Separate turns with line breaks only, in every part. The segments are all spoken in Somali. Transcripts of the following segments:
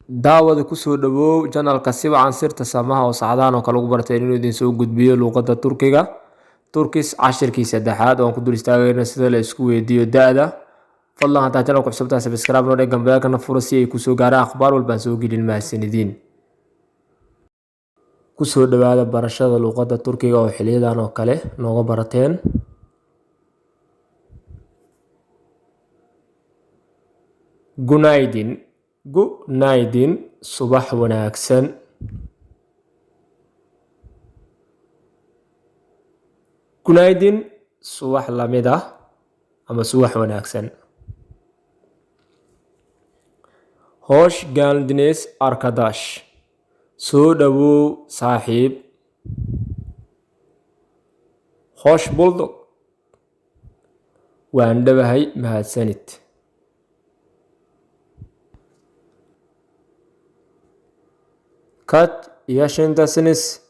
daawada ku soo dhawow channelka si wacan sirta samaha oo sacdaan oo kale ugu bartay inuu idin soo gudbiyo luqadda Turkiga Turkish cashirkii saddexaad oo aan ku dul istaagayna sida la isku weydiiyo da'da fadlan hadaa channelka cusub tahay subscribe noo dhig gambeelkana furo si ay ku soo gaaraan akhbaar walba aan soo gelin mahadsanidin ku soo dhawaada barashada luqadda Turkiga oo xiliyadan oo kale nooga barateen Günaydin subax wanaagsan Günaydin subax lamid ah ama subax wanaagsan Hoş geldiniz arkadaş soo dhawow saaxiib Hoş bulduk waan dhawahay mahadsanid Kaç yaşındasınız?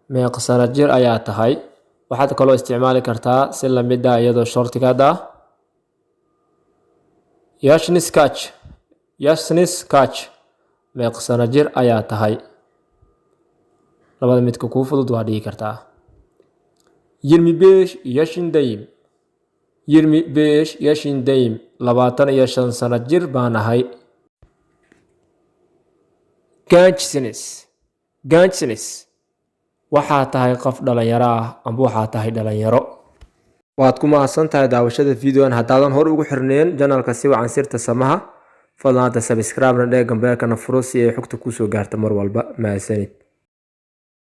Meeqa sano jir ayaa tahay? Waxaad kaloo isticmaali kartaa si la mid ah iyadoo shortigaad ah. Yaşınız kaç? Yaşınız kaç? Meeqa sano jir ayaa tahay? Labada midka kuu fudud waa dhigi kartaa. 25 yaşındayım. 25 yaşındayım. 25 sano jir baan ahay. Gençsiniz waxaa tahay qof dhalinyaro ah amba waxaa tahay dhalinyaro waad ku mahadsan tahay daawashada videoan haddaadan hor ugu xirneen channelka si wacan sirta samaha fadlan hadda subscribe na dhig gambeelkana furo si ay xogta ku soo gaarto mar walba mahadsanid